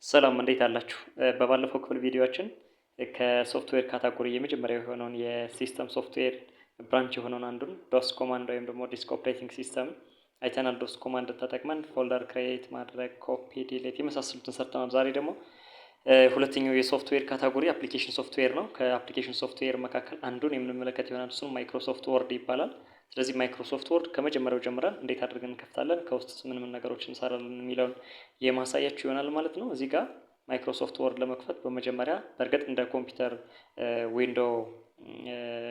ሰላም እንዴት አላችሁ? በባለፈው ክፍል ቪዲዮአችን ከሶፍትዌር ካታጎሪ የመጀመሪያው የሆነውን የሲስተም ሶፍትዌር ብራንች የሆነውን አንዱን ዶስ ኮማንድ ወይም ደግሞ ዲስክ ኦፕሬቲንግ ሲስተም አይተናል። ዶስ ኮማንድ ተጠቅመን ፎልደር ክሬት ማድረግ፣ ኮፒ፣ ዲሌት የመሳሰሉትን ሰርተናል። ዛሬ ደግሞ ሁለተኛው የሶፍትዌር ካታጎሪ አፕሊኬሽን ሶፍትዌር ነው። ከአፕሊኬሽን ሶፍትዌር መካከል አንዱን የምንመለከት ይሆናል። እሱም ማይክሮሶፍት ወርድ ይባላል። ስለዚህ ማይክሮሶፍት ወርድ ከመጀመሪያው ጀምረን እንዴት አድርገን እንከፍታለን፣ ከውስጥ ምን ነገሮች እንሰራለን የሚለውን የማሳያችሁ ይሆናል ማለት ነው። እዚህ ጋር ማይክሮሶፍት ወርድ ለመክፈት በመጀመሪያ በእርግጥ እንደ ኮምፒውተር ዊንዶ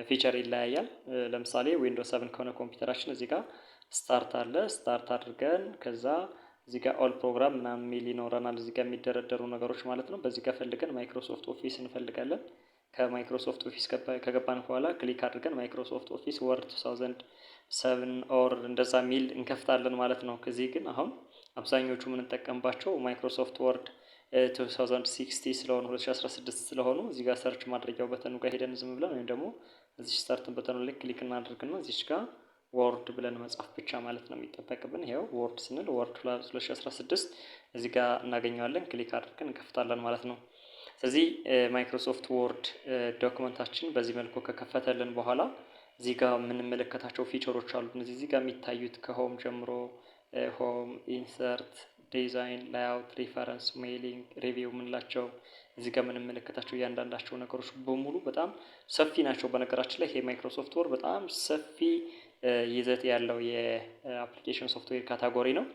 ፊቸር ይለያያል። ለምሳሌ ዊንዶ 7 ከሆነ ኮምፒውተራችን እዚህ ጋር ስታርት አለ። ስታርት አድርገን ከዛ እዚህ ጋር ኦል ፕሮግራም ምናምን የሚል ይኖረናል። እዚህ ጋር የሚደረደሩ ነገሮች ማለት ነው። በዚህ ጋር ፈልገን ማይክሮሶፍት ኦፊስ እንፈልጋለን። ከማይክሮሶፍት ኦፊስ ከገባን በኋላ ክሊክ አድርገን ማይክሮሶፍት ኦፊስ ወርድ 2007 ኦር እንደዛ ሚል እንከፍታለን ማለት ነው። ከዚህ ግን አሁን አብዛኞቹ የምንጠቀምባቸው ማይክሮሶፍት ወርድ 2060 ስለሆኑ 2016 ስለሆኑ እዚህ ጋር ሰርች ማድረጊያው በተኑ ጋር ሄደን ዝም ብለን ወይም ደግሞ እዚህ ስታርትን በተኑ ላይ ክሊክ እናድርግና እዚች ጋር ወርድ ብለን መጻፍ ብቻ ማለት ነው የሚጠበቅብን። ይሄው ወርድ ስንል ወርድ 2016 እዚህ ጋር እናገኘዋለን። ክሊክ አድርገን እንከፍታለን ማለት ነው። ስለዚህ ማይክሮሶፍት ወርድ ዶክመንታችን በዚህ መልኩ ከከፈተልን በኋላ እዚህ ጋር የምንመለከታቸው ፊቸሮች አሉ። እዚህ ጋር የሚታዩት ከሆም ጀምሮ ሆም፣ ኢንሰርት፣ ዲዛይን፣ ላይአውት፣ ሪፈረንስ፣ ሜይሊንግ፣ ሪቪው የምንላቸው እዚህ ጋር የምንመለከታቸው እያንዳንዳቸው ነገሮች በሙሉ በጣም ሰፊ ናቸው። በነገራችን ላይ ይሄ ማይክሮሶፍት ወርድ በጣም ሰፊ ይዘት ያለው የአፕሊኬሽን ሶፍትዌር ካታጎሪ ነው።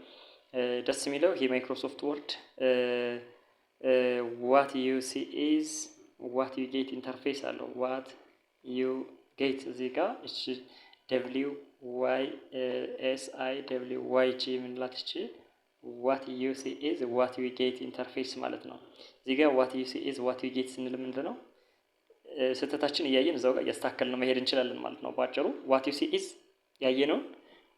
ደስ የሚለው ይሄ ማይክሮሶፍት ወርድ ዋት ዩ ሲ ኢዝ ዋት ዩ ጌት ኢንተርፌስ አለው። ዋት ዩ ጌት እዚህ ጋር እሺ ደብሊው ዋይ ኤስ አይ ደብሊው ዋይ ጂ የምንላት እቺ ዋት ዩ ሲ ኢዝ ዋት ዩ ጌት ኢንተርፌስ ማለት ነው። እዚህ ጋር ዋት ዩ ሲ ኢዝ ዋት ዩ ጌት ስንል ምንድን ነው? ስህተታችን እያየን እዛው ጋር እያስተካከልን መሄድ እንችላለን ማለት ነው። ባጭሩ ዋት ዩ ሲ ኢዝ ያየነውን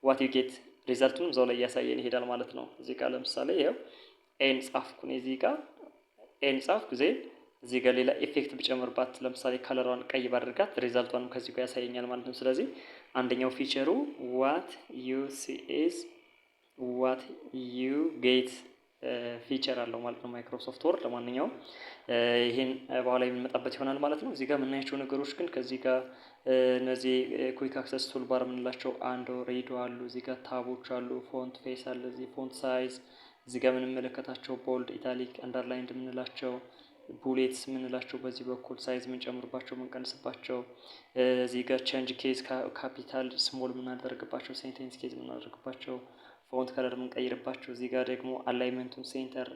ዋት ዩ ጌት ሪዛልቱን እዛው ላይ እያሳየን ይሄዳል ማለት ነው። እዚህ ጋር ለምሳሌ ይኸው ኤን ጻፍኩኝ። እዚህ ጋር ኤን ጻፍኩ ጊዜ እዚህ ጋር ሌላ ኢፌክት ብጨምርባት ለምሳሌ ከለሯን ቀይ ባድርጋት ሪዛልቷንም ከዚህ ጋር ያሳየኛል ማለት ነው። ስለዚህ አንደኛው ፊቸሩ ዋት ዩ ሲ ኢዝ ዋት ዩ ጌት ፊቸር አለው ማለት ነው ማይክሮሶፍት ወርድ። ለማንኛውም ይሄን በኋላ የምንመጣበት ይሆናል ማለት ነው። እዚህ ጋር የምናያቸው ነገሮች ግን ከዚህ ጋር እነዚህ ኩዊክ አክሰስ ቱልባር የምንላቸው አንድ ሬዶ አሉ። እዚህ ጋር ታቦች አሉ። ፎንት ፌስ አለ። እዚህ ፎንት ሳይዝ እዚህ ጋር የምንመለከታቸው ቦልድ፣ ኢታሊክ፣ አንደርላይንድ የምንላቸው ቡሌትስ የምንላቸው በዚህ በኩል ሳይዝ የምንጨምርባቸው የምንቀንስባቸው፣ እዚህ ጋር ቼንጅ ኬዝ ካፒታል ስሞል የምናደርግባቸው፣ ሴንቴንስ ኬዝ የምናደርግባቸው፣ ፎንት ከለር የምንቀይርባቸው፣ እዚህ ጋር ደግሞ አላይመንቱን ሴንተር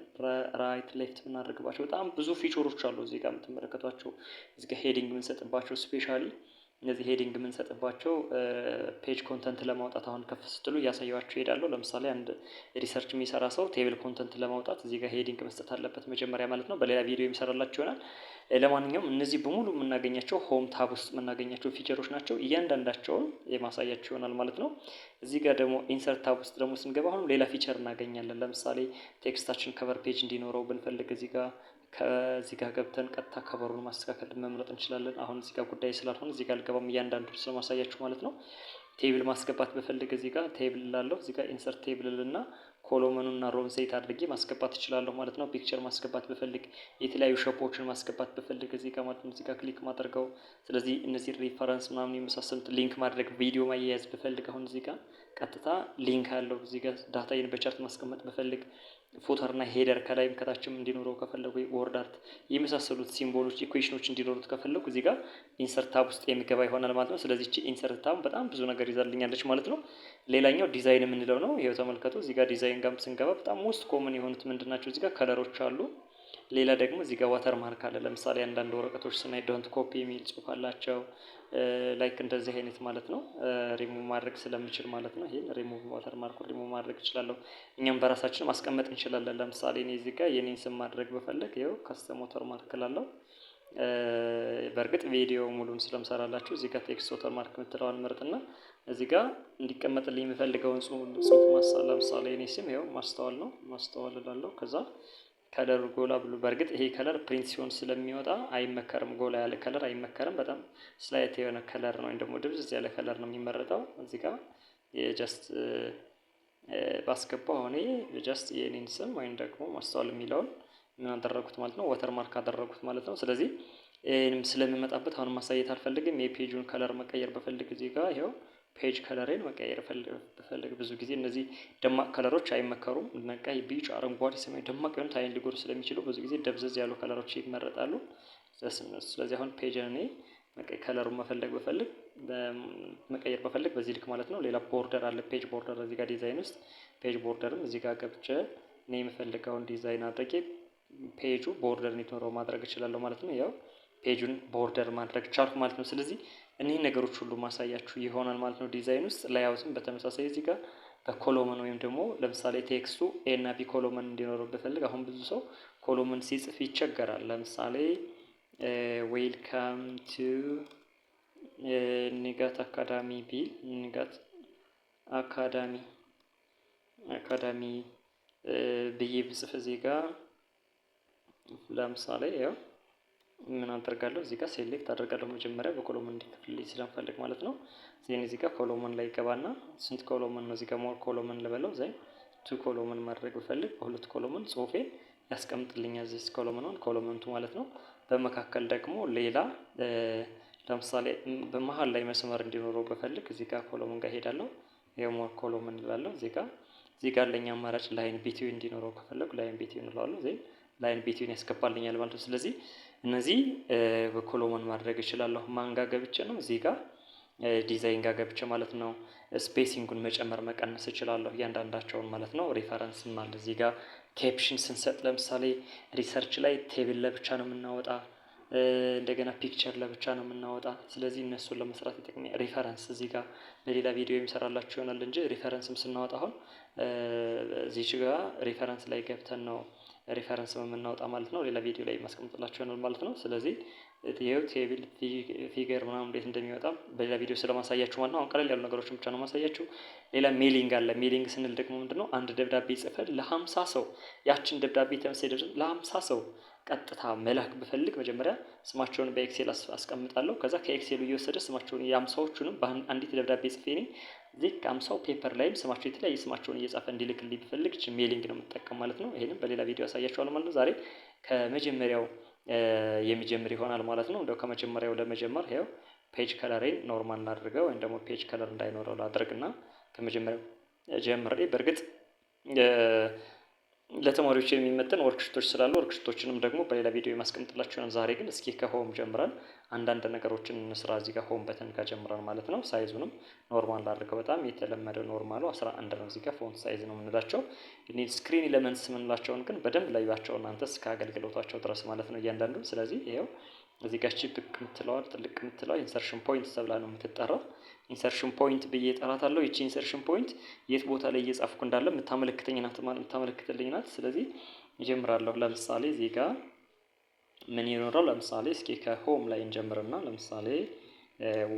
ራይት ሌፍት የምናደርግባቸው በጣም ብዙ ፊቸሮች አሉ። እዚህ ጋር የምትመለከቷቸው እዚህ ጋር ሄዲንግ የምንሰጥባቸው ስፔሻሊ እነዚህ ሄዲንግ የምንሰጥባቸው ፔጅ ኮንተንት ለማውጣት አሁን ከፍ ስትሉ እያሳያችሁ ይሄዳለሁ። ለምሳሌ አንድ ሪሰርች የሚሰራ ሰው ቴብል ኮንተንት ለማውጣት እዚህ ጋር ሄዲንግ መስጠት አለበት መጀመሪያ ማለት ነው። በሌላ ቪዲዮ የሚሰራላችሁ ይሆናል። ለማንኛውም እነዚህ በሙሉ የምናገኛቸው ሆም ታብ ውስጥ የምናገኛቸው ፊቸሮች ናቸው። እያንዳንዳቸውን የማሳያችሁ ይሆናል ማለት ነው። እዚህ ጋር ደግሞ ኢንሰርት ታብ ውስጥ ደግሞ ስንገባ አሁን ሌላ ፊቸር እናገኛለን። ለምሳሌ ቴክስታችን ከቨር ፔጅ እንዲኖረው ብንፈልግ እዚህ ጋር ገብተን ቀጥታ ከበሩን ማስተካከል መምረጥ እንችላለን። አሁን እዚህ ጋር ጉዳይ ስላልሆነ እዚህ ጋር አልገባም፣ እያንዳንዱ ስለማሳያችሁ ማለት ነው። ቴብል ማስገባት በፈልግ እዚህ ጋር ቴብል ላለው እዚህ ጋር ኢንሰርት ቴብል እና ኮሎመኑና ሮን ሴት አድርጌ ማስገባት እችላለሁ ማለት ነው። ፒክቸር ማስገባት በፈልግ የተለያዩ ሸፖችን ማስገባት በፈልግ እዚህ ጋር ማለት ነው እዚህ ጋር ክሊክ ማድረገው። ስለዚህ እነዚህ ሪፈረንስ ምናምን የመሳሰሉት ሊንክ ማድረግ ቪዲዮ ማያያዝ በፈልግ አሁን እዚህ ጋር ቀጥታ ሊንክ አለው። እዚህ ጋር ዳታዬን በቻርት ማስቀመጥ በፈልግ ፉተር እና ሄደር ከላይም ከታችም እንዲኖረው ከፈለጉ ወርድ አርት የመሳሰሉት ሲምቦሎች ኢኩዌሽኖች እንዲኖሩት ከፈለጉ እዚህ ጋር ኢንሰርት ታብ ውስጥ የሚገባ ይሆናል ማለት ነው። ስለዚህ እቺ ኢንሰርት ታብ በጣም ብዙ ነገር ይዛልኛለች ማለት ነው። ሌላኛው ዲዛይን የምንለው ነው። ይሄው ተመልከቱ። እዚህ ጋር ዲዛይን ጋር ስንገባ በጣም ሞስት ኮመን የሆኑት ምንድናቸው? እዚህ ጋር ከለሮች አሉ። ሌላ ደግሞ እዚህ ጋር ዋተር ማርክ አለ። ለምሳሌ አንዳንድ ወረቀቶች ስናይ ዶንት ኮፒ የሚል ጽሑፍ አላቸው። ላይክ እንደዚህ አይነት ማለት ነው። ሪሙቭ ማድረግ ስለምችል ማለት ነው። ይሄን ሪሙቭ ዋተር ማርክ ሪሙቭ ማድረግ እችላለሁ። እኛም በራሳችን ማስቀመጥ እንችላለን። ለምሳሌ እኔ እዚህ ጋር የኔን ስም ማድረግ በፈለግ ይኸው ካስተም ዋተር ማርክ ላለው በእርግጥ ቪዲዮ ሙሉን ስለምሰራላችሁ እዚህ ጋር ቴክስት ዋተር ማርክ የምትለዋን ምርጥና እዚህ ጋር እንዲቀመጥልኝ የምፈልገውን ጽሑፍ ለምሳሌ እኔ ስም ይኸው ማስተዋል ነው። ማስተዋል እላለሁ። ከዛ ከለር ጎላ ብሎ በእርግጥ ይሄ ከለር ፕሪንት ሲሆን ስለሚወጣ አይመከርም። ጎላ ያለ ከለር አይመከርም። በጣም ስላይት የሆነ ከለር ነው ወይም ደግሞ ድብዝዝ ያለ ከለር ነው የሚመረጠው። እዚህ ጋር የጀስት ባስገባው አሁን ጀስት የኔን ስም ወይም ደግሞ ማስተዋል የሚለውን ምን አደረኩት ማለት ነው ወተር ማርክ አደረኩት ማለት ነው። ስለዚህ ይሄንም ስለምመጣበት አሁን ማሳየት አልፈልግም። የፔጁን ከለር መቀየር በፈልግ እዚህ ጋር ይኸው ፔጅ ከለሬን መቀየር በፈልግ ብዙ ጊዜ እነዚህ ደማቅ ከለሮች አይመከሩም። ቀይ፣ ቢጫ፣ አረንጓዴ፣ ሰማያዊ ደማቅ የሆኑት አይን ሊጎዱ ስለሚችሉ ብዙ ጊዜ ደብዘዝ ያሉ ከለሮች ይመረጣሉ። ስለዚህ አሁን ፔጅን እኔ ከለሩን በፈልግ መቀየር በፈልግ በዚህ ልክ ማለት ነው። ሌላ ቦርደር አለ ፔጅ ቦርደር እዚህ ጋር ዲዛይን ውስጥ ፔጅ ቦርደርም እዚህ ጋር ገብቼ እኔ የምፈልገውን ዲዛይን አድርጌ ፔጁ ቦርደር እንዲኖረው ማድረግ እችላለሁ ማለት ነው። ያው ፔጁን ቦርደር ማድረግ ቻልኩ ማለት ነው። ስለዚህ እነዚህ ነገሮች ሁሉ ማሳያችሁ ይሆናል ማለት ነው። ዲዛይን ውስጥ ላይአውትም በተመሳሳይ እዚህ ጋር በኮሎመን ወይም ደግሞ ለምሳሌ ቴክስቱ ኤ እና ቢ ኮሎመን እንዲኖረው ብፈልግ አሁን ብዙ ሰው ኮሎመን ሲጽፍ ይቸገራል። ለምሳሌ ዌልካም ቱ ንጋት አካዳሚ ቢል ንጋት አካዳሚ ብዬ ብጽፍ እዚህ ጋር ለምሳሌ ያው ምን አደርጋለሁ እዚህ ጋር ሴሌክት አደርጋለሁ መጀመሪያ በኮሎመን እንዲከፍልልኝ ስለምፈልግ ማለት ነው። ዜን እዚህ ጋር ኮሎመን ላይ ገባና ስንት ኮሎመን ነው እዚህ ጋር ሞር ኮሎመን ልበለው ዜን 2 ኮሎመን ማድረግ ብፈልግ በሁለት ኮሎመን ጽሁፌን ያስቀምጥልኛል እዚህ ኮሎመን 2 ማለት ነው። በመካከል ደግሞ ሌላ ለምሳሌ በመሃል ላይ መስመር እንዲኖረው ብፈልግ እዚህ ጋር ኮሎመን ጋር ሄዳለሁ። የሞር ኮሎመን እላለሁ እዚህ ጋር ለኛ አማራጭ ላይን ቢትዊን እንዲኖረው ከፈለኩ ላይን ቢትዊን እላለሁ ዜን ላይን ቢትዊን ያስገባልኛል ማለት ነው። ስለዚህ እነዚህ በኮሎመን ማድረግ እችላለሁ። ማን ጋር ገብቼ ነው እዚህ ጋር ዲዛይን ጋር ገብቼ ማለት ነው። ስፔሲንጉን መጨመር መቀነስ እችላለሁ እያንዳንዳቸውን ማለት ነው። ሪፈረንስም አለ እዚህ ጋር ኬፕሽን ስንሰጥ ለምሳሌ ሪሰርች ላይ ቴብል ለብቻ ነው የምናወጣ፣ እንደገና ፒክቸር ለብቻ ነው የምናወጣ። ስለዚህ እነሱን ለመስራት ይጠቅማል። ሪፈረንስ እዚህ ጋር በሌላ ቪዲዮ የሚሰራላችሁ ይሆናል እንጂ ሪፈረንስም ስናወጣ አሁን እዚች ጋር ሪፈረንስ ላይ ገብተን ነው ሪፈረንስ የምናወጣ ማለት ነው። ሌላ ቪዲዮ ላይ ማስቀምጥላችሁ ይሆናል ማለት ነው። ስለዚህ ይሄው ቴብል ፊገር ምናምን እንዴት እንደሚወጣ በሌላ ቪዲዮ ስለማሳያችሁ ማለት ነው። አሁን ቀለል ያሉ ነገሮችን ብቻ ነው ማሳያችሁ። ሌላ ሜሊንግ አለ። ሜሊንግ ስንል ደግሞ ምንድነው? አንድ ደብዳቤ ጽፈን ለ50 ሰው ያችን ደብዳቤ ተመሳሳይ ለ50 ሰው ቀጥታ መላክ ብፈልግ መጀመሪያ ስማቸውን በኤክሴል አስቀምጣለሁ። ከዛ ከኤክሴሉ እየወሰደ ስማቸውን የ50ዎቹንም በአንዲት ደብዳቤ ጽፌ እኔ እዚህ ከ50ው ፔፐር ላይም ስማቸው የተለያየ ስማቸውን እየጻፈ እንዲልክልኝ ብፈልግ ሜሊንግ ነው የምጠቀም ማለት ነው። ይሄንም በሌላ ቪዲዮ ያሳያችኋለሁ ማለት ነው። ዛሬ ከመጀመሪያው የሚጀምር ይሆናል ማለት ነው። እንደው ከመጀመሪያው ለመጀመር ይኸው ፔጅ ከለሬን ኖርማል ላድርገው ወይም ደግሞ ፔጅ ከለር እንዳይኖረው ላድርግና ከመጀመሪያው ጀምሬ በእርግጥ ለተማሪዎች የሚመጥን ወርክሽቶች ስላሉ ወርክሽቶችንም ደግሞ በሌላ ቪዲዮ የማስቀምጥላችሁ ነው። ዛሬ ግን እስኪ ከሆም ጀምረን አንዳንድ ነገሮችን እንስራ። እዚህ ጋር ሆም በተን ጋር ጀምረን ማለት ነው። ሳይዙንም ኖርማል አድርገው በጣም የተለመደ ኖርማሉ 11 ነው። እዚህ ጋር ፎንት ሳይዝ ነው የምንላቸው። እኔ ስክሪን ኤሌመንትስ የምንላቸውን ግን በደንብ ላዩዋቸው እናንተ እስከ አገልግሎታቸው ድረስ ማለት ነው እያንዳንዱ። ስለዚህ ይኸው እዚህ ጋር ብቅ የምትለዋ ጥልቅ የምትለዋ ኢንሰርሽን ፖይንት ተብላ ነው የምትጠራው። ኢንሰርሽን ፖይንት ብዬ እጠራታለሁ። ይቺ ኢንሰርሽን ፖይንት የት ቦታ ላይ እየጻፍኩ እንዳለ የምታመለክትልኝ ናት። ስለዚህ እጀምራለሁ። ለምሳሌ እዚህ ጋር ምን ይኖረው? ለምሳሌ እስኪ ከሆም ላይ እንጀምርና ለምሳሌ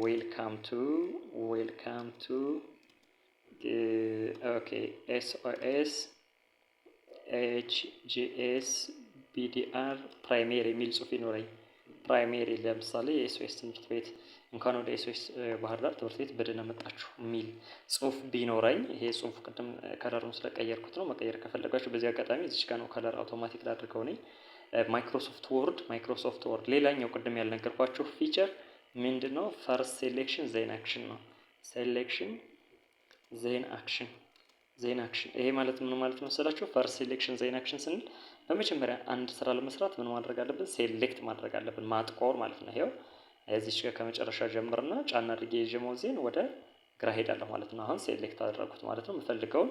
ዌልካም ቱ ኦኬ ኤስኦኤስ ኤችጂኤስ ቢዲአር ፕራይሜሪ የሚል ጽሁፍ ይኖረኝ። ፕራይሜሪ ለምሳሌ የኤስኦኤስ ትምህርት ቤት እንኳን ወደ ኤስኦኤስ ባህር ዳር ትምህርት ቤት በደህና መጣችሁ የሚል ጽሁፍ ቢኖረኝ፣ ይሄ ጽሁፍ ቅድም ከለሩን ስለቀየርኩት ነው። መቀየር ከፈለጋችሁ በዚህ አጋጣሚ እዚች ጋር ነው ከለር አውቶማቲክ ላድርገው እኔ። ማይክሮሶፍት ወርድ ሌላኛው ቅድም ያልነገርኳችሁ ፊቸር ምንድነው? ፈርስት ሴሌክሽን ዜን አክሽን ነው። ሴሌክሽን ዜን አክሽን ይሄ ማለት ምን ማለት ነው መሰላችሁ? ፈርስት ሴሌክሽን ዜን አክሽን ስንል በመጀመሪያ አንድ ስራ ለመስራት ምን ማድረግ አለብን? ሴሌክት ማድረግ አለብን፣ ማጥቆር ማለት ነው። ይሄው እዚች ጋር ከመጨረሻ ጀምርና ጫና አድርጌ የጀመው ዜን ወደ ግራ ሄዳለሁ ማለት ነው። አሁን ሴሌክት አደረኩት ማለት ነው። የምፈልገውን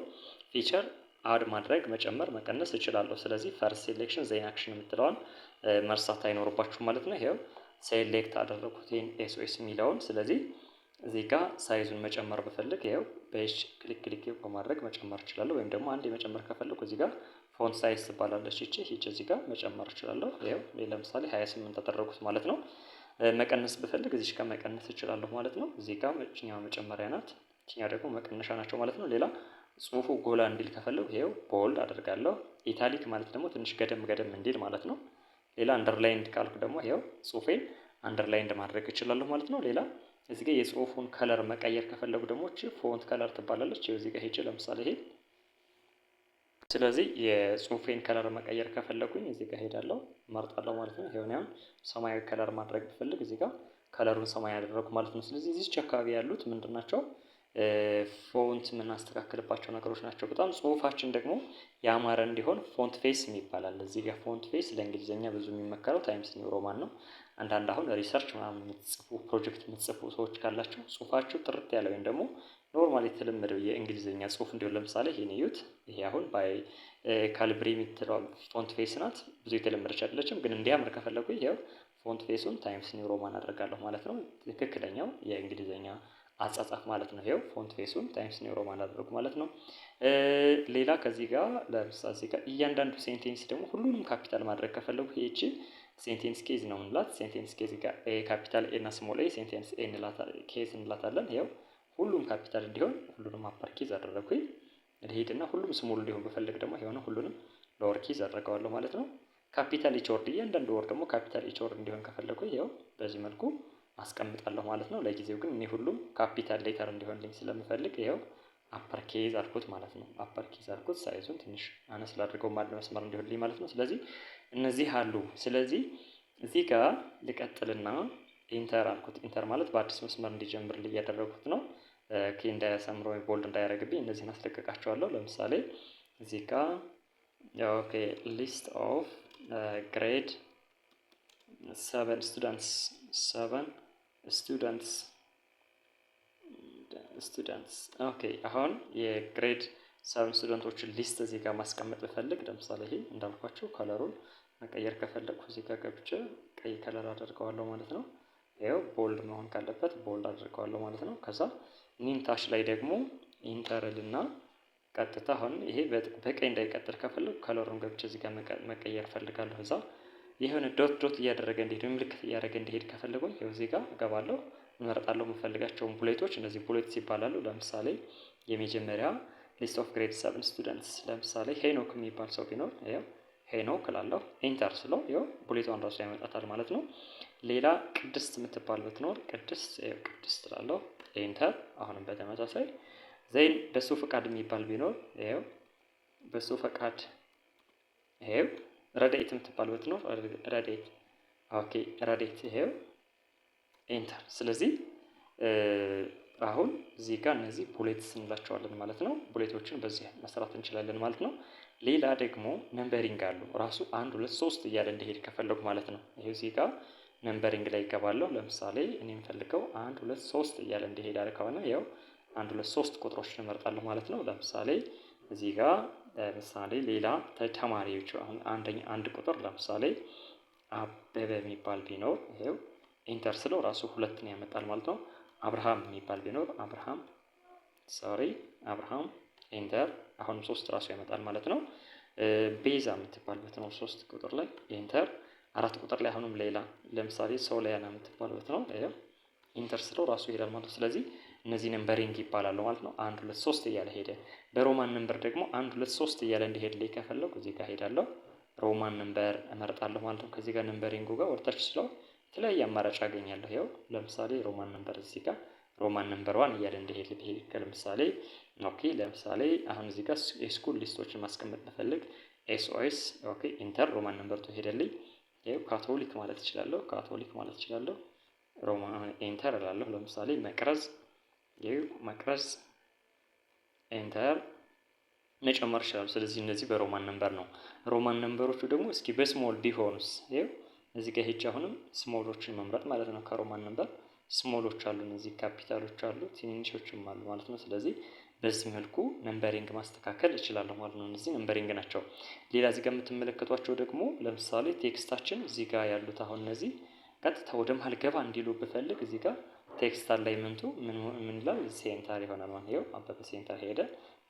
ፊቸር አድ ማድረግ መጨመር መቀነስ እችላለሁ። ስለዚህ ፈርስት ሴሌክሽን ዜን አክሽን የምትለውን መርሳት አይኖርባችሁም ማለት ነው። ይሄው ሴሌክት አደረኩት ኤስኦኤስ የሚለውን። ስለዚህ እዚህ ጋር ሳይዙን መጨመር ብፈልግ ይኸው በኤች ክሊክ በማድረግ መጨመር እችላለሁ። ወይም ደግሞ አንድ የመጨመር ከፈለኩ እዚህ ጋር ፎንት ሳይዝ ትባላለች ይቺ እዚህ ጋር መጨመር እችላለሁ። ይኸው ለምሳሌ 28 አደረጉት ማለት ነው። መቀነስ ብፈልግ እዚህ ጋር መቀነስ እችላለሁ ማለት ነው። እዚህ ጋር እችኛዋ መጨመሪያ ናት፣ እችኛዋ ደግሞ መቀነሻ ናቸው ማለት ነው። ሌላ ጽሁፉ ጎላ እንዲል ከፈለኩ ይኸው ቦልድ አደርጋለሁ። ኢታሊክ ማለት ደግሞ ትንሽ ገደም እንዲል ማለት ነው። ሌላ አንደርላይንድ ካልኩ ደግሞ ይኸው ጽሁፌን አንደርላይንድ ማድረግ እችላለሁ ማለት ነው። ሌላ እዚህ ጋር የጽሁፉን ከለር መቀየር ከፈለጉ ደግሞ እቺ ፎንት ከለር ትባላለች። እዚህ ጋር ሄጄ ለምሳሌ ይሄ ስለዚህ የጽሁፌን ከለር መቀየር ከፈለጉኝ እዚህ ጋር ሄዳለሁ እመርጣለሁ ማለት ነው። ይሄውን ያው ሰማያዊ ከለር ማድረግ ብፈልግ እዚህ ጋር ከለሩን ሰማያዊ ያደረኩ ማለት ነው። ስለዚህ እዚች አካባቢ ያሉት ምንድን ናቸው? ፎንት የምናስተካክልባቸው ነገሮች ናቸው። በጣም ጽሁፋችን ደግሞ ያማረ እንዲሆን ፎንት ፌስ ይባላል። እዚህ ጋር ፎንት ፌስ ለእንግሊዝኛ ብዙ የሚመከረው ታይምስ ኒው ሮማን ነው። አንዳንድ አሁን ሪሰርች ምናምን የምትጽፉ ፕሮጀክት የምትጽፉ ሰዎች ካላቸው ጽሁፋችሁ ጥርት ያለ ወይም ደግሞ ኖርማል የተለመደው የእንግሊዝኛ ጽሁፍ እንዲሆን ለምሳሌ ይሄን እዩት። ይሄ አሁን ባይ ካልብሪ የምትለው ፎንት ፌስ ናት። ብዙ የተለመደች አይደለችም፣ ግን እንዲያምር ከፈለጉ ይሄው ፎንት ፌሱን ታይምስ ኒው ሮማን አደርጋለሁ ማለት ነው። ትክክለኛው የእንግሊዝኛ አጻጻፍ ማለት ነው። ይሄው ፎንት ፌሱን ታይምስ ኒው ሮማን አደረጉ ማለት ነው። ሌላ ከዚህ ጋር ለምሳሌ እዚህ ጋር እያንዳንዱ ሴንቴንስ ደግሞ ሁሉንም ካፒታል ማድረግ ከፈለጉ ይህቺ ሴንቴንስ ኬዝ ነው እንላት። ሴንቴንስ ኬዝ ጋር ካፒታል ኤ እና ስሞል ኤ ሴንቴንስ ኤ ኬዝ እንላታለን። ይሄው ሁሉም ካፒታል እንዲሆን ሁሉንም አፐር ኬዝ አደረኩኝ። ልሄድና ሁሉም ስሞል እንዲሆን በፈልግ ደግሞ የሆነ ሁሉንም ሎወር ኬዝ አደርገዋለሁ ማለት ነው። ካፒታል ኤች ወርድ እያንዳንዱ ወርድ ደግሞ ካፒታል ኤች ወርድ እንዲሆን ከፈለኩ ይኸው በዚህ መልኩ አስቀምጣለሁ ማለት ነው። ለጊዜው ግን እኔ ሁሉም ካፒታል ሌተር እንዲሆንልኝ ስለምፈልግ ይኸው አፐር ኬዝ አድርኩት ማለት ነው። አፐር ኬዝ አድርኩት ሳይዙን ትንሽ አነስ ላድርገው ማለት መስመር እንዲሆንልኝ ማለት ነው። ስለዚህ እነዚህ አሉ። ስለዚህ እዚህ ጋር ልቀጥልና ኢንተር አልኩት። ኢንተር ማለት በአዲስ መስመር እንዲጀምርልኝ እያደረጉት ነው። ኪ እንዳያሰምር ወይም ቦልድ እንዳያደርግብኝ እነዚህን አስለቀቃቸዋለሁ። ለምሳሌ እዚህ ጋር ኦኬ ሊስት ኦፍ ግሬድ 7 ስቱደንትስ ኦኬ። አሁን የግሬድ 7 ስቱደንቶችን ሊስት እዚህ ጋር ማስቀመጥ ብፈልግ ለምሳሌ ይሄ እንዳልኳቸው ከለሩን መቀየር ከፈለግኩ እዚህ ጋር ገብቼ ቀይ ከለር አደርገዋለሁ ማለት ነው። ይኸው ቦልድ መሆን ካለበት ቦልድ አድርገዋለሁ ማለት ነው። ከዛ ኒንታች ላይ ደግሞ ኢንተርልና ቀጥታ አሁን ይሄ በቀይ እንዳይቀጥል ከፈለኩ ከለሩን ገብቼ እዚህ ጋር መቀየር ፈልጋለሁ። እዛ የሆነ ዶት ዶት እያደረገ እንዲሄድ ምልክት እያደረገ እንዲሄድ ከፈለጉኝ ይኸው እዚህ ጋር እገባለሁ፣ እመርጣለሁ የምፈልጋቸውን ቡሌቶች። እነዚህ ቡሌትስ ይባላሉ። ለምሳሌ የመጀመሪያ ሊስት ኦፍ ግሬድ 7 ስቱደንትስ ለምሳሌ ሄኖክ የሚባል ሰው ቢኖር ይኸው ሄኖክ እላለሁ። ኢንተር ስለው ይኸው ቡሌቷን ራሱ ያመጣታል ማለት ነው። ሌላ ቅድስት የምትባል ብትኖር ቅድስት እላለሁ። ኢንተር አሁንም በተመሳሳይ ዘይን በሱ ፈቃድ የሚባል ቢኖር ይኸው በሱ ፈቃድ ይኸው ረዳኢት የምትባል ብትኖር ረዳኢት ኦኬ ረዳኢት ይኸው ኢንተር። ስለዚህ አሁን እዚህ ጋር እነዚህ ቡሌትስ እንላቸዋለን ማለት ነው። ቡሌቶችን በዚህ መስራት እንችላለን ማለት ነው። ሌላ ደግሞ ነምበሪንግ አሉ ራሱ 1 2 3 እያለ እንዲሄድ ከፈለጉ ማለት ነው። ይሄ እዚህ ጋር ነምበሪንግ ላይ ይገባለሁ። ለምሳሌ እኔ የምፈልገው 1 2 3 እያለ እንዲሄድ አለ ከሆነ ያው 1 2 3 ቁጥሮችን እመርጣለሁ ማለት ነው። ለምሳሌ እዚህ ጋር ለምሳሌ ሌላ ተማሪዎች አሁን አንድ ቁጥር ለምሳሌ አበበ የሚባል ቢኖር ይሄው ኢንተር ስለው ራሱ 2 ነው ያመጣል ማለት ነው። አብርሃም የሚባል ቢኖር አብርሃም ኢንተር አሁንም 3 ራሱ ያመጣል ማለት ነው። ቤዛ የምትባል ብትኖር 3 ቁጥር ላይ ኢንተር 4 ቁጥር ላይ አሁንም ሌላ ለምሳሌ ሶሊያና የምትባል ብትኖር ይሄው ኢንተር ስለው ራሱ ይሄዳል ማለት ነው። ስለዚህ እነዚህ ነምበሪንግ ይባላሉ ማለት ነው። 1 2 3 እያለ ሄደ። በሮማን ነምበር ደግሞ 1 2 3 እያለ እንዲሄድልኝ ከፈለኩ እዚህ ጋር ሄዳለሁ፣ ሮማን ነምበር እመርጣለሁ ማለት ነው። ከዚህ ጋር ነምበሪንጉ ጋር ወርታች ስለው የተለያየ አማራጭ አገኛለሁ። ያው ለምሳሌ ሮማን ነምበር እዚህ ጋር ሮማን ነምበር 1 እያለ እንዲሄድ ለምሳሌ ኦኬ። ለምሳሌ አሁን እዚህ ጋር የስኩል ሊስቶችን ማስቀመጥ ብፈልግ ኤስኦኤስ ኦኬ ኢንተር ሮማን ነምበር ትሄደልኝ። ይሄው ካቶሊክ ማለት እችላለሁ። ሮማን ኢንተር እላለሁ። ለምሳሌ መቅረዝ ኢንተር መጨመር ይችላል። ስለዚህ እነዚህ በሮማን ነምበር ነው። ሮማን ነምበሮቹ ደግሞ እስኪ በስሞል ቢሆኑስ? ይሄው እዚህ ጋር ሄጄ አሁንም ስሞሎችን መምረጥ ማለት ነው። ከሮማን ነምበር ስሞሎች አሉ፣ እነዚህ ካፒታሎች አሉ፣ ትንንሾችም አሉ ማለት ነው። ስለዚህ በዚህ መልኩ ነምበሪንግ ማስተካከል እችላለሁ ማለት ነው። እነዚህ ነምበሪንግ ናቸው። ሌላ እዚህ ጋር የምትመለከቷቸው ደግሞ ለምሳሌ ቴክስታችን እዚህ ጋር ያሉት አሁን እነዚህ ቀጥታ ወደ መሀል ገባ እንዲሉ ብፈልግ እዚህ ጋር ቴክስት አላይመንቱ ምን ይላል? ሴንተር ይሆናል ማለት ነው። አበበ ሴንተር ሄደ።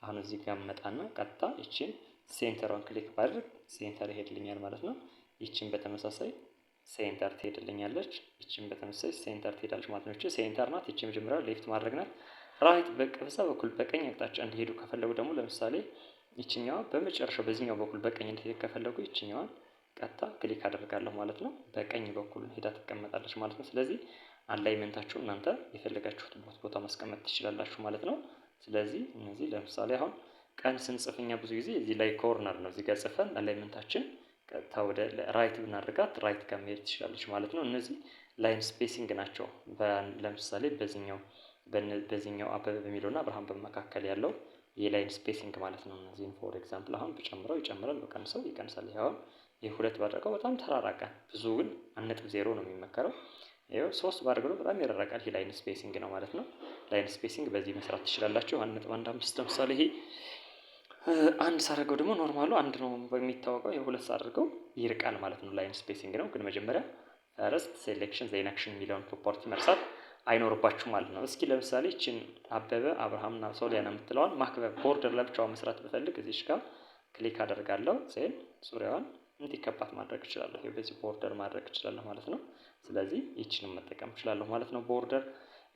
አሁን እዚህ ጋር መጣና ቀጥታ ይችን ሴንተሯን ክሊክ ባድርግ ሴንተር ይሄድልኛል ማለት ነው። ይችን በተመሳሳይ ሴንተር ትሄድልኛለች። ይችን በተመሳሳይ ሴንተር ትሄዳለች ማለት ነው። ይቺ ሴንተር ናት። ይቺ መጀመሪያው ሌፍት ማድረግ ናት። ራይት በዛ በኩል በቀኝ አቅጣጫ እንዲሄዱ ከፈለጉ ደግሞ ለምሳሌ ይችኛዋ በመጨረሻው በዚህኛው በኩል በቀኝ እንዲሄድ ከፈለጉ ይችኛዋን ቀጥታ ክሊክ አደርጋለሁ ማለት ነው። በቀኝ በኩል ሄዳ ትቀመጣለች ማለት ነው። ስለዚህ አላይመንታችሁ እናንተ የፈለጋችሁት ቦታ ማስቀመጥ ትችላላችሁ ማለት ነው። ስለዚህ እነዚህ ለምሳሌ አሁን ቀን ስንጽፍኛ ብዙ ጊዜ እዚህ ላይ ኮርነር ነው እዚህ ጋር ጽፈን አላይመንታችን ቀጥታ ወደ ራይት ብናደርጋት ራይት ጋር መሄድ ትችላለች ማለት ነው። እነዚህ ላይን ስፔሲንግ ናቸው። ለምሳሌ በዚህኛው አበበ በሚለውና አብርሃም በመካከል ያለው የላይን ስፔሲንግ ማለት ነው። እነዚህን ፎር ኤግዛምፕል አሁን ብጨምረው ይጨምራል፣ በቀንሰው ይቀንሳል። ይሄውን የሁለት ባደረገው በጣም ተራራቀ። ብዙ ግን 1.0 ነው የሚመከረው። ይኸው 3 ባደረገው በጣም ይራራቃል። ይሄ ላይን ስፔሲንግ ነው ማለት ነው። ላይን ስፔሲንግ በዚህ መስራት ትችላላችሁ። 1.15 ለምሳሌ ይሄ አንድ ሳደርገው ደግሞ ኖርማሉ አንድ ነው በሚታወቀው የሁለት ሳደርገው ይርቃል ማለት ነው። ላይን ስፔሲንግ ነው። ግን መጀመሪያ ፈርስት ሴሌክሽን ዜን አክሽን የሚለውን ፕሮፐርቲ መርሳት አይኖርባችሁ ማለት ነው። እስኪ ለምሳሌ እችን አበበ አብርሃምና ሶሊያና የምትለዋን ማክበብ ቦርደር ለብቻዋ መስራት ብፈልግ እዚች ጋር ክሊክ አደርጋለሁ። ዜን ዙሪያዋን እንዲከባት ማድረግ እችላለሁ። ይሄ በዚህ ቦርደር ማድረግ እችላለሁ ማለት ነው። ስለዚህ ይችንም መጠቀም እችላለሁ ማለት ነው። ቦርደር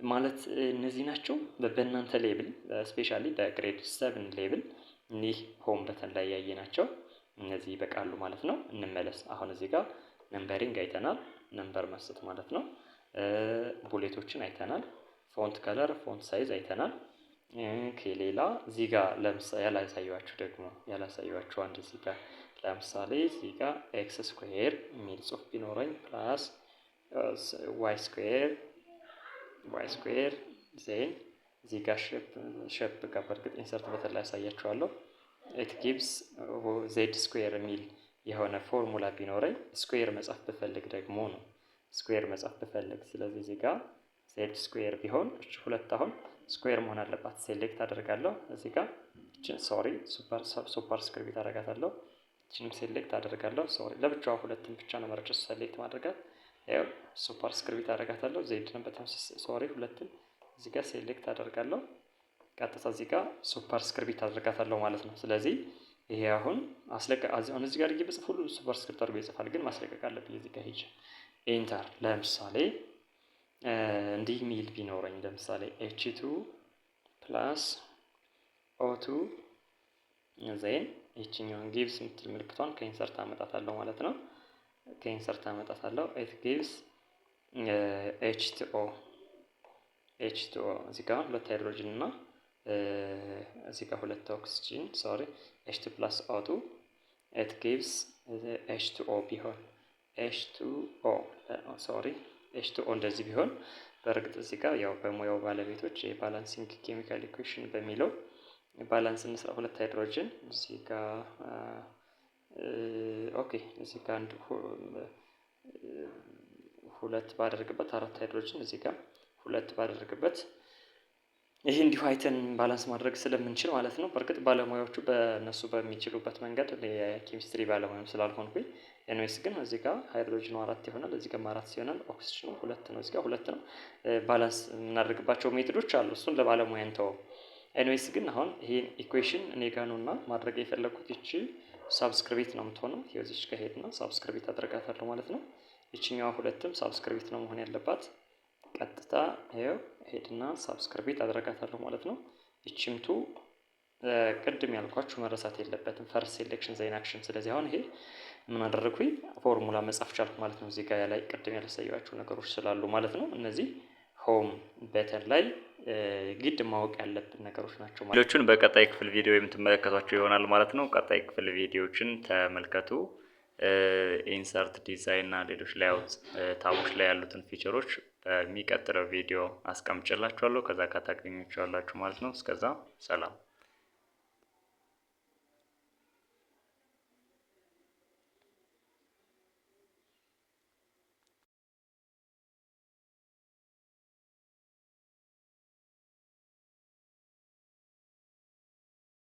ማለት እነዚህ ናቸው። በእናንተ ሌብል ስፔሻሊ በግሬድ 7 ሌብል እኒህ ሆም በተን ላይ ያየናቸው እነዚህ ይበቃሉ ማለት ነው። እንመለስ። አሁን እዚህ ጋር ነምበሪንግ አይተናል። ነምበር መስጠት ማለት ነው። ቡሌቶችን አይተናል። ፎንት ከለር፣ ፎንት ሳይዝ አይተናል። ሌላ እዚህ ጋር ለምሳሌ ያላሳየኋችሁ አንድ እዚህ ጋር ለምሳሌ እዚህ ጋር ኤክስ ስኩዌር የሚል ጽሑፍ ቢኖረኝ ፕላስ ዋይ ስኩዌር ዜን እዚህ ጋር ሼፕ ጋር በእርግጥ ኢንሰርት በተን ላይ ያሳያችኋለሁ። ኢት ጊቭስ ዜድ ስኩዌር የሚል የሆነ ፎርሙላ ቢኖረኝ ስኩዌር መጻፍ ብፈልግ ደግሞ ነው ስኩዌር መጻፍ ብፈልግ። ስለዚህ እዚህ ጋር ዜድ ስኩዌር ቢሆን እቺ ሁለት አሁን ስኩዌር መሆን አለባት። ሴሌክት አደርጋለሁ። እዚህ ጋር እቺን ሱፐር ስክሪፕት አደርጋታለሁ። እቺንም ሴሌክት አደርጋለሁ። ለብቻዋ ሁለትን ብቻ ነው መርጬ ሴሌክት ማድረጋት። ያው ሱፐር ስክሪፕት አደርጋታለሁ። ዜድንም በተመሳሳይ ሁለትን እዚህ ጋር ሴሌክት አደርጋለሁ። ቀጥታ እዚህ ጋር ሱፐር ስክሪፕት አደርጋታለሁ ማለት ነው። ስለዚህ ይሄ አሁን አሁን እዚህ ጋር እየበጽፍ ሁሉ ሱፐር ስክሪፕት አድርጎ ይጽፋል፣ ግን ማስለቀቅ አለብኝ። እዚህ ጋር ሄጄ ኢንተር ለምሳሌ እንዲህ ሚል ቢኖረኝ ለምሳሌ h2 ፕላስ o2 ዜን ይችኛውን ጊቭስ የምትል ምልክቷን ከኢንሰርት አመጣታለሁ ማለት ነው። ከኢንሰርት አመጣታለሁ። it gives h2o እዚህ ጋር ሁለት ሃይድሮጅን እና እዚህ ጋር ሁለት ኦክሲጅን h2 ፕላስ o2 it gives h2o ቢሆን h2o እንደዚህ ቢሆን በእርግጥ እዚህ ጋር ያው በሙያው ባለቤቶች የባላንሲንግ ኬሚካል ኢኩዌሽን በሚለው ባላንስ እንስራ። ሁለት ሃይድሮጅን እዚህ ጋር እዚህ ጋር አንድ ሁለት ባደርግበት አራት ሃይድሮጅን እዚህ ጋር ሁለት ባደርግበት ይሄ እንዲሁ አይተን ባላንስ ማድረግ ስለምንችል ማለት ነው። በእርግጥ ባለሙያዎቹ በእነሱ በሚችሉበት መንገድ የኬሚስትሪ ባለሙያም ስላልሆንኩኝ ኤንዌስ ግን እዚህ ጋር ሃይድሮጅኑ 4 ይሆናል፣ እዚህ ጋር 4 ይሆናል። ኦክሲጅኑ 2 ነው፣ እዚህ ጋር 2 ነው። ባላንስ የምናደርግባቸው ሜቶዶች አሉ። እሱን ለባለሙያ እንተው። ኤንዌስ ግን አሁን ይሄን ኢኩዌሽን እኔ ጋር ነውና ማድረግ የፈለኩት እቺ ሳብስክሪፕት ነው የምትሆነው። ይኸውልሽ ከሄድና ሳብስክሪፕት አደርጋታለሁ ማለት ነው። እቺኛዋ ሁለትም ሳብስክሪፕት ነው መሆን ያለባት። ቀጥታ ይኸው ሄድና ሳብስክሪፕት አደርጋታለሁ ማለት ነው። እቺምቱ ቅድም ያልኳችሁ መረሳት የለበትም ፈርስት ሴሌክሽን ዜን አክሽን። ስለዚህ አሁን ይሄ ምን አደረኩኝ? ፎርሙላ መጻፍ ቻልኩ ማለት ነው። እዚህ ጋር ላይ ቅድም ያላሳየኋችሁ ነገሮች ስላሉ ማለት ነው። እነዚህ ሆም በተን ላይ ግድ ማወቅ ያለብን ነገሮች ናቸው ማለት ነው። ሌሎቹን በቀጣይ ክፍል ቪዲዮ የምትመለከቷቸው ይሆናል ማለት ነው። ቀጣይ ክፍል ቪዲዮዎችን ተመልከቱ። ኢንሰርት፣ ዲዛይን እና ሌሎች ላይአውት ታቦች ላይ ያሉትን ፊቸሮች በሚቀጥለው ቪዲዮ አስቀምጬላችኋለሁ። ከዛ ካታገኙቻላችሁ ማለት ነው። እስከዛ ሰላም።